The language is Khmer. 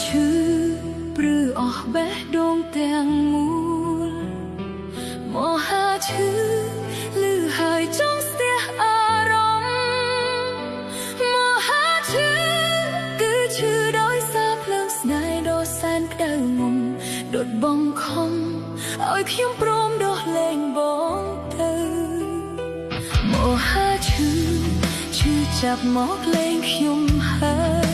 ឈឺព្រឺអស់បេះដូងទាំងមូលមហាឈឺលឺហើយចង់ស្ទះអារម្មណ៍មហាឈឺគឺឈឺដោយសារភ្លើងស្នេហ៍ដ៏សែនក្តៅងំដុតបង្ខំឲ្យខ្ញុំព្រមដោះលែងបងទៅមហាឈឺចាប់មកលែងខ្ញុំហើយ